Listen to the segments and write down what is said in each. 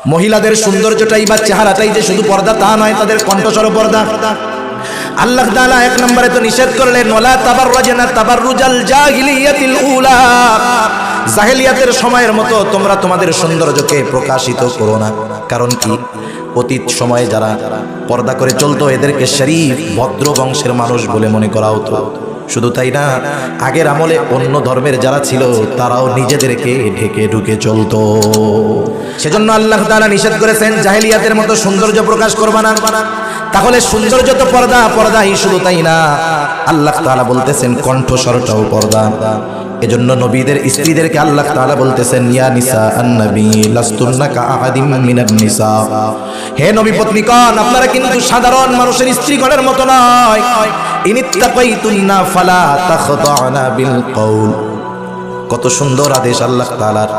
মহিলাদের সৌন্দর্যটাই বা চেহারাটাই যে শুধু পর্দা তা নয়, তাদের কণ্ঠস্বর পর্দা। আল্লাহ তাআলা এক নম্বরে তো নিষেধ করলেন, ওয়ালা তাবাররাজনা তাবাররুজাল জাহিলিয়াতিল উলা, জাহেলিয়াতের সময়ের মতো তোমরা তোমাদের সৌন্দর্যকে প্রকাশিত করো না। কারণ কি? অতীত সময়ে যারা পর্দা করে চলতো এদেরকে শরীফ ভদ্র বংশের মানুষ বলে মনে করা হতো। শুধু তাই না, আগের আমলে অন্য ধর্মের যারা ছিল তারাও নিজেদেরকে ঢেকে ঢুকে চলতো। সেজন্য আল্লাহ তাআলা নিষেধ করেছেন জাহেলিয়াতের মতো সৌন্দর্য প্রকাশ করবা না। তাহলে সৌন্দর্য তো পর্দা, পর্দাই শুধু তাই না, আল্লাহ তাআলা বলতেছেন কণ্ঠস্বরটাও পর্দা। এজন্য নবীদের স্ত্রীদেরকে আল্লাহ তাআলা বলতেছেন, ইয়া নিসা আন-নবী লাস্তুন্না কাআহাদিম মিনান নিসা, হে নবী পত্নীগণ আপনারা কিন্তু সাধারণ মানুষের স্ত্রীগণের মতো নয়। ইনিত্তাকাইতুন্না ফালা তাখদা'না বিল কওল। কত সুন্দর আদেশ আল্লাহ তাআলার।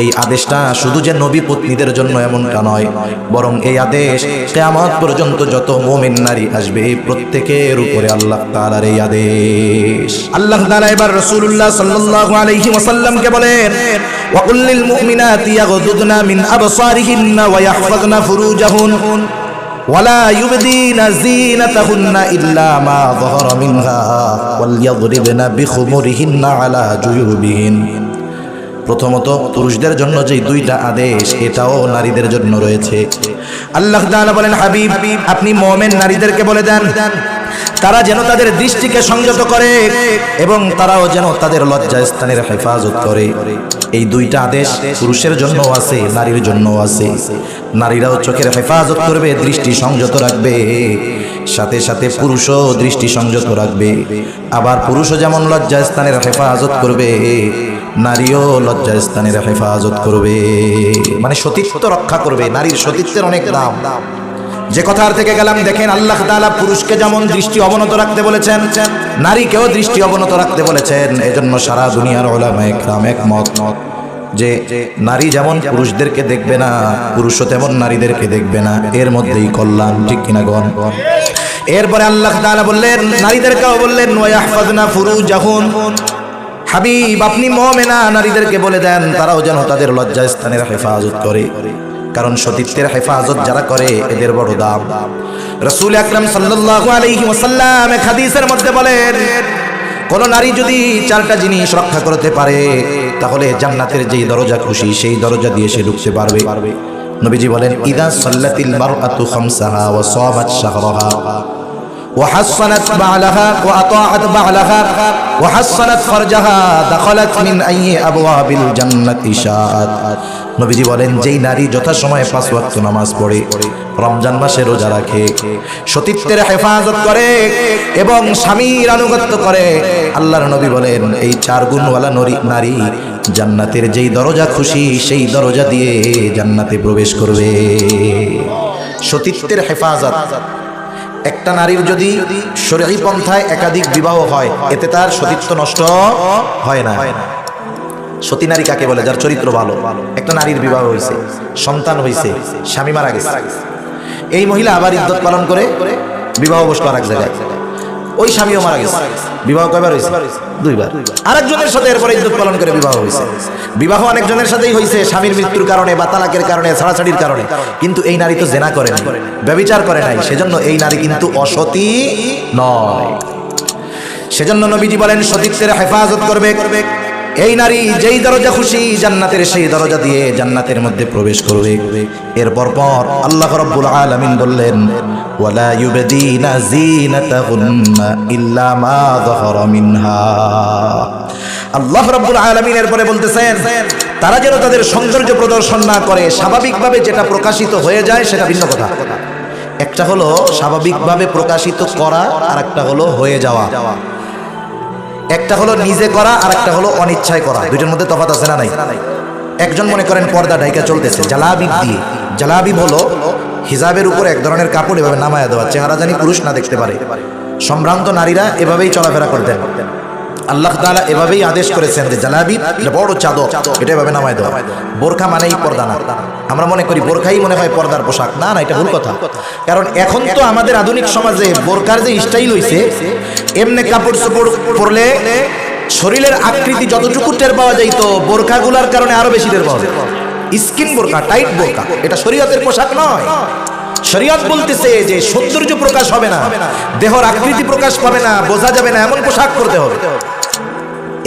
এই আদেশটা শুধু যে নবী পত্নীদের জন্য এমনটা নয়, বরং এই আদেশ কিয়ামত পর্যন্ত যত মুমিন নারী আসবে প্রত্যেকের উপরে আল্লাহ তাআলার এই আদেশ। আল্লাহ তাআলা এবার রাসূলুল্লাহ সাল্লাল্লাহু আলাইহি ওয়াসাল্লামকে বলেন, ওয়া কুল লিল মুমিনাতি ইয়াগদুদনা মিন আবসারিহিন্না ওয়া ইয়াহফাযনা ফুরুজাহুন ওয়ালা ইউবদিনা যিনাতাহুন্না ইল্লা মা যাহারা মিনহা ওয়ালইয়াদরিবনা বিখুমুরিহিন্না আলা জুয়ুবিহিন। প্রথমত পুরুষদের জন্য যে দুইটা আদেশ, এটাও নারীদের জন্য রয়েছে। আল্লাহ তাআলা বলেন, হাবিব আপনি মুমিন নারীদেরকে বলে দেন তারা যেন তাদের দৃষ্টিকে সংযত করে এবং তারাও যেন তাদের লজ্জাস্থানের হেফাজত করে। এই দুইটা আদেশ পুরুষের জন্য আছে, নারীর জন্য আছে। নারীরাও চোখের হেফাজত করবে, দৃষ্টি সংযত রাখবে, সাথে সাথে পুরুষও দৃষ্টি সংযত রাখবে। আবার পুরুষও যেমন লজ্জাস্থানের হেফাজত করবে, নারীও লজ্জাস্থানের হেফাজত করবে, মানে সতীত্ব রক্ষা করবে। নারীর সতীত্বের অনেক দাম। যে কথার থেকে গেলাম, দেখেন আল্লাহ তাআলা পুরুষকে যেমন দৃষ্টি অবনত রাখতে বলেছেন, নারীকেও দৃষ্টি অবনত রাখতে বলেছেন। এজন্য সারা দুনিয়ার উলামায়ে কেরাম একমত যে নারী যেমন পুরুষদেরকে দেখবে না, পুরুষও তেমন নারীদেরকে দেখবে না, এর মধ্যেই কল্যাণ। ঠিক কিনা গণ? এরপরে আল্লাহ তাআলা বললেন, নারীদেরকেও বললেন, ওয়া ইয়াহফাযনা ফুরুজাহুন। হাবিব আপনি মুমিনা নারীদেরকে বলে দেন তারাও যেন তাদের লজ্জাস্থানের হেফাজত করে, কারণ সতীত্বের হেফাজত যারা করে এদের বড় দাম। রাসূল আকরাম সাল্লাল্লাহু আলাইহি ওয়াসাল্লাম এক হাদিসের মধ্যে বলেন, কোন নারী যদি চারটা জিনিস রক্ষা করতে পারে তাহলে জান্নাতের যেই দরজা খুশি সেই দরজা দিয়ে সে ঢুকতে পারবে। নবীজি বলেন, ইদা সাল্লাতিল মারআতু খামসাহা ওয়া সামাত শাহরাহা وحصنت بعلها وأطاعت بعلها وحصنت فرجها دخلت من أي أبواب الجنة شاءت। নবীজি বলেন, যেই নারী যথাসময়ে 5 ওয়াক্ত নামাজ পড়ে, রমজান মাসে রোজা রাখে, সতীত্বের হেফাজত করে এবং স্বামীর আনুগত্য করে, আল্লাহর নবী বলেন এই 4 গুণওয়ালা নারী জান্নাতের যেই দরজা খুশি সেই দরজা দিয়ে জান্নাতে প্রবেশ করবে। সতীত্বের হেফাজত। একটা নারীর যদি শরঈ পন্থায় একাধিক বিবাহ হয়, এতে তার সতীত্ব নষ্ট হয় না। সতী নারী কাকে বলে? যার চরিত্র ভালো। একটা নারীর বিবাহ হয়েছে, সন্তান হয়েছে, স্বামী মারা গেছে, এই মহিলা আবার ইদ্যত পালন করে বিবাহ বসলো আর এক জায়গায়, ওই স্বামীও মারা গেছে, বিবাহ কয়বার হয়েছে? 2 বার। আরেকজনের সাথে এরপরে ইদ্যত পালন করে বিবাহ হয়েছে। বিবাহ অনেকজনের সাথেই হয়েছে, স্বামীর মৃত্যুর কারণে বা তালাকের কারণে, ছাড়াছাড়ির কারণে, কিন্তু এই নারী তো জেনা করে নাই, ব্যভিচার করে নাই, সেজন্য এই নারী কিন্তু অসতী নয়। সেজন্য নবীজি বলেন সতীত্বের হেফাজত করবে এই নারী, যেই দরজা খুশি জান্নাতের সেই দরজা দিয়ে জান্নাতের মধ্যে প্রবেশ করবে। এরপর আল্লাহ রাব্বুল আলামিন বললেন, ওয়ালা ইউবদিনা যিনাতাহুন্না ইল্লা মা যাহারা মিনহা। আল্লাহ রাব্বুল আলামিন এরপরে বলতেছেন, তারা যেন তাদের সৌন্দর্য প্রদর্শন না করে, স্বাভাবিকভাবে যেটা প্রকাশিত হয়ে যায় সেটা ভিন্ন কথা। একটা হলো স্বাভাবিকভাবে প্রকাশিত করা, আর একটা হলো হয়ে যাওয়া। একটা হলো নিজে করা, আর একটা হলো অনিচ্ছায় করা। দুইটার মধ্যে তফাৎ আছে না নাই? একজন মনে করেন পর্দা ঢাইকা চলতেছে জালাবিব দিয়ে। জালাবিব হলো হিজাবের উপর এক ধরনের কাপড় এভাবে নামায়া দেওয়া, চেহারা জানি পুরুষ না দেখতে পারে। সম্ভ্রান্ত নারীরা এভাবেই চলাফেরা করতেন। আল্লাহ তাআলা এভাবেই আদেশ করেছেন যে জালাবিব, এটা বড় চাদর, এটা এভাবে নামায় দেওয়া। বোরখা মানেই পর্দা না। আমরা মনে করি বোরখাই মনে হয় পর্দার পোশাক। না না, এটা ভুল কথা। কারণ এখন তো আমাদের আধুনিক সমাজে বোরকার যে স্টাইল হইছে, এমনি কাপড় চোপড় পরলে শরীরের আকৃতি যতটুকু টের পাওয়া যাইতো, বোরখাগুলার কারণে আরো বেশি টের পাওয়া যায়। স্কিন বোরকা, টাইট বোরকা, এটা শরীয়তের পোশাক নয়। শরীয়ত বলতেছে যে সৌন্দর্য প্রকাশ হবে না, দেহর আকৃতি প্রকাশ পাবে না, বোঝা যাবে না, এমন পোশাক পরতে হবে।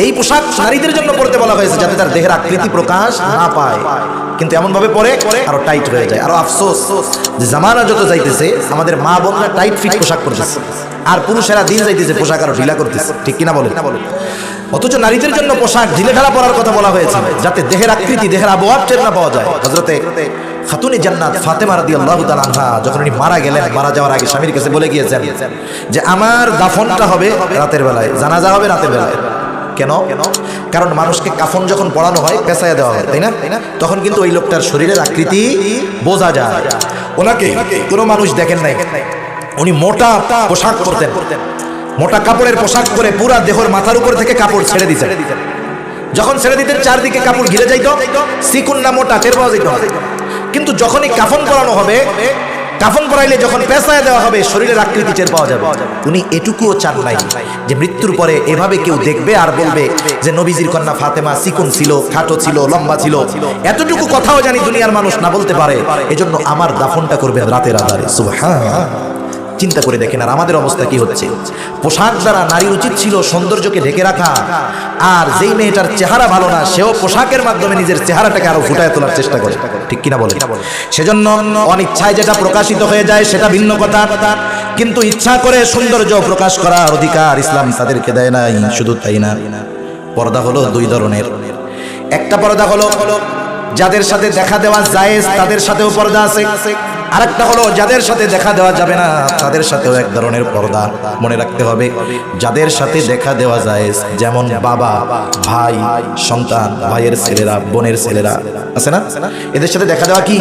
এই পোশাক নারীদের জন্য পড়তে বলা হয়েছে যাতে তার দেহের আকৃতি প্রকাশ না পায়, কিন্তু এমন ভাবে পরে আরো টাইট হয়ে যায়। আরো আফসোস যে জামানা যত যাইতেছে আমাদের মা বোনরা টাইট ফিট পোশাক পরতেছে, আর পুরুষেরা দিন যাইতেছে পোশাক আরো ঢিলা করতেছে, ঠিক কিনা বলেন? অথচ নারীদের জন্য পোশাক ঢিলে ঢালা পরার কথা বলা হয়েছে যাতে দেহের আকৃতি, দেহের আবহাওয়া টের না পাওয়া যায়। হযরতে খাতুনে জান্নাত ফাতেমা রাদিয়াল্লাহু তাআলা আনহা যখন উনি মারা গেলেন, মারা যাওয়ার আগে স্বামীর কাছে বলে গিয়েছেন যে আমার দাফনটা হবে রাতের বেলায়, জানাজা হবে রাতের বেলায়। কেন? কারণ মানুষকে কাফন যখন পড়ানো হয় পেঁচায়া দেওয়া হয়, তাই না? তখন কিন্তু ওই লোকটার শরীরের আকৃতি বোঝা যায়। ওনাকে কোনো মানুষ দেখেন নাই, উনি মোটা পোশাক পরতেন, মোটা কাপড়ের পোশাক পরে পুরা দেহর মাথার উপর থেকে কাপড় ছেড়ে দিতেন। যখন ছেড়ে দিতেন চারদিকে কাপড় ঘিরে যাইতো, চিকুন না মোটা টের পাওয়া যেত। কিন্তু যখনই কাফন পরানো হবে, কাফন পরাইলে যখন পেঁচায় দেওয়া হবে শরীরের আকৃতি টের পাওয়া যাবে। উনি এটুকুও চান নাই যে মৃত্যুর পরে এভাবে কেউ দেখবে আর বলবে যে নবীজির কন্যা ফাতেমা চিকুন ছিল, খাটো ছিল, লম্বা ছিল। এতটুকু কথাও জানি দুনিয়ার মানুষ না বলতে পারে, এজন্য আমার দাফনটা করবেন রাতের আধারে। সুবহানাল্লাহ। চিন্তা করে দেখেন আর আমাদের অবস্থা কি হচ্ছে। পোশাক দ্বারা নারীর উচিত ছিল সৌন্দর্যকে ঢেকে রাখা, আর যেই মেয়েটার চেহারা ভালো না সেও পোশাকের মাধ্যমে নিজের চেহারাটাকে আরো ফুটায় তোলার চেষ্টা করে, ঠিক কিনা বলে? সেজন্য অনিচ্ছায় যেটা প্রকাশিত হয়ে যায় সেটা ভিন্ন কথা, কিন্তু ইচ্ছা করে সৌন্দর্য প্রকাশ করার অধিকার ইসলাম তাদেরকে দেয় নাই। শুধু তাই না, পর্দা হলো দুই ধরনের। একটা পর্দা হলো যাদের সাথে দেখা দেওয়া জায়েজ তাদের সাথেও পর্দা আছে, আরেকটা হলো যাদের সাথে দেখা দেওয়া যাবে না তাদের সাথেও এক ধরনের পর্দা। মনে রাখতে হবে যাদের সাথে দেখা দেওয়া জায়েজ, যেমন বাবা, ভাই, সন্তান, ভাইয়ের ছেলেরা, বোনের ছেলেরা আছে না, এদের সাথে দেখা দেওয়া কি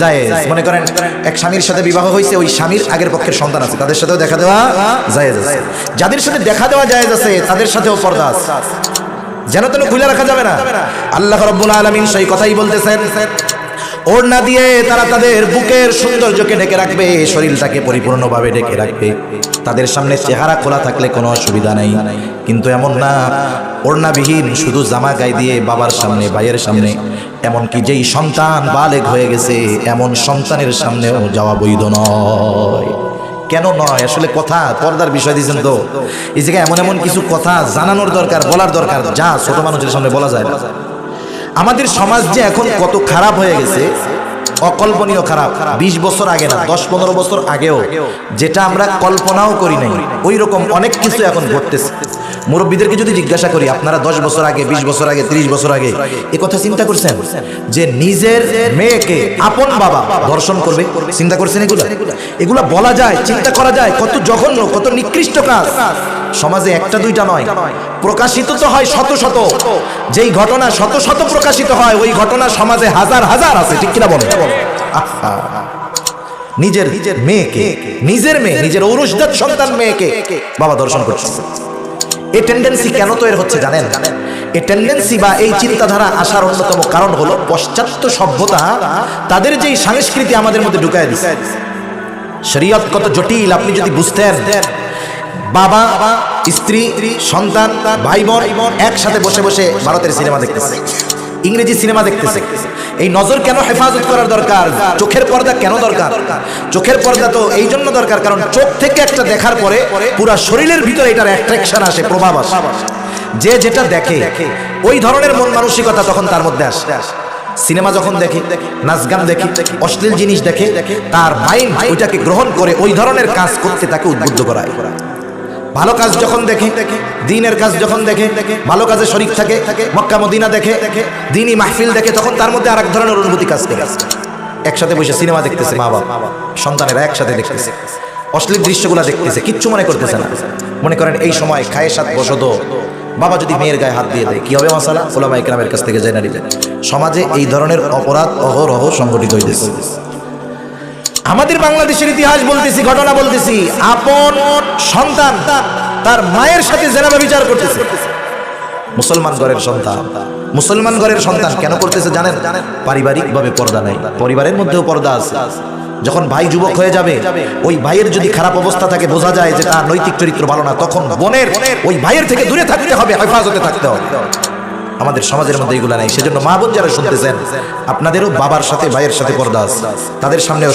জায়েজ। মনে করেন এক স্বামীর সাথে বিবাহ হয়েছে, ওই স্বামীর আগের পক্ষের সন্তান আছে, তাদের সাথেও দেখা দেওয়া জায়েজ আছে। যাদের সাথে দেখা দেওয়া জায়েজ আছে তাদের সাথেও পর্দা আছে, যেন তেন খুলে রাখা যাবে না। আল্লাহ রাব্বুল আলামিন সেই কথাই বলতেছেন, ওড়না দিয়ে তারা তাদের বুকের সৌন্দর্যকে ঢেকে রাখবে, শরীরটাকে পরিপূর্ণভাবে ঢেকে রাখবে। তাদের সামনে চেহারা খোলা থাকলে কোনো অসুবিধা নেই, কিন্তু এমন না ওড়নাবিহীন শুধু জামা গায়ে দিয়ে বাবার সামনে, ভাইয়ের সামনে, এমনকি যেই সন্তান বালেগ হয়ে গেছে এমন সন্তানের সামনেও যাওয়া বৈধ নয়। কেন নয়? আসলে কথা পর্দার বিষয় দিয়েছেন তো, এই জায়গায় এমন এমন কিছু কথা জানানোর দরকার, বলার দরকার, যা ছোট মানুষের সামনে বলা যায় না। আমাদের সমাজ যে এখন কত খারাপ হয়ে গেছে, অকল্পনীয় খারাপ। 20 বছর আগে না, 10-15 বছর আগেও যেটা আমরা কল্পনাও করি নাই ওই রকম অনেক কিছু এখন ঘটতেছে। মুরব্বীদেরকে যদি জিজ্ঞাসা করি, আপনারা 10 বছর আগে, 20 বছর আগে, 30 বছর আগে এ কথা চিন্তা করছেন যে নিজের মেয়েকে আপন বাবা ধর্ষণ করবে? চিন্তা করছেন? এগুলা বলা যায়, চিন্তা করা যায়, কত জঘন্য, কত নিকৃষ্ট কাজ। সমাজে একটা দুইটা নয়, প্রকাশিত তো হয় শত শত। যেই ঘটনা শত শত প্রকাশিত হয় ওই ঘটনা সমাজে হাজার হাজার আছে, ঠিক কিনা বলেন? নিজের মেয়েকে, নিজের মেয়ে, নিজের ঔরসজাত সন্তান মেয়েকে বাবা ধর্ষণ করছে। এই টেন্ডেন্সি কেন তৈরি হচ্ছে জানেন? এই টেন্ডেন্সি বা এই চিন্তাধারা আসার অন্যতম কারণ হলো পাশ্চাত্য সভ্যতা তাদের যেই সংস্কৃতি আমাদের মধ্যে ঢুকায় দিচ্ছে। শরীয়ত কত জটিল আপনি যদি বুঝতেন। বাবা, স্ত্রী, সন্তান, ভাই বোন একসাথে বসে বসে ভারতের সিনেমা দেখতেছে, ইংরেজি সিনেমা দেখতেছে। এই নজর কেন হেফাজত করার দরকার? চোখের পর্দা কেন দরকার? চোখের পর্দা তো এই জন্য দরকার কারণ চোখ থেকে একটা দেখার পরে পুরা শরীরের ভিতরে এটার অ্যাট্রাকশন আসে, প্রভাব আসে। যে যেটা দেখে ওই ধরনের মন মানসিকতা তখন তার মধ্যে আসে। সিনেমা যখন দেখে, নাচ গান দেখে, অশ্লীল জিনিস দেখে, তার মাইন্ড ওইটাকে গ্রহণ করে ওই ধরনের কাজ করতে তাকে উদ্বুদ্ধ করায়। ভালো কাজ যখন দেখে, দ্বীনের কাজ যখন দেখে, ভালো কাজে শরীক থাকে, মক্কা মদিনা দেখে, দ্বীনি মাহফিল দেখে, তখন তার মধ্যে আরেক ধরনের অনুভূতি কাজ করে। একসাথে বসে সিনেমা দেখতেছে মা বাবা, সন্তানেরা একসাথে দেখতেছে, অশ্লীল দৃশ্যগুলো দেখতেছে, কিচ্ছু মনে করতেছে না। মনে করেন এই সময় খায়ে সাত বসত বাবা যদি মেয়ের গায়ে হাত দিয়ে দেয় কি হবে? মাসালা ওলামা ইকরামের কাছ থেকে জেনে নিলেন। সমাজে এই ধরনের অপরাধ অহরহ সংগঠিত হইতেছে। আমাদের বাংলাদেশের ইতিহাস বলতেছি, ঘটনা বলতেছি, আপন সন্তান তার মায়ের সাথে জেনা বিচার করতেছে। মুসলমান ঘরের সন্তান, মুসলমান ঘরের সন্তান কেন করতেছে জানেন? পারিবারিক ভাবে পর্দা নাই, পরিবারের মধ্যেও পর্দা আছে। যখন ভাই যুবক হয়ে যাবে, ওই ভাইয়ের যদি খারাপ অবস্থা থাকে, বোঝা যায় যে তার নৈতিক চরিত্র ভালো না, তখন বোনের ওই ভাইয়ের থেকে দূরে থাকতে হবে, হেফাজতে থাকতে হবে। আমাদের সমাজের মধ্যে এগুলো নাই। সেজন্য মা বোন যারা শুনতেছেন, আপনাদেরও বাবার সাথে ভাইয়ের সাথে পর্দা আছে, তাদের সামনে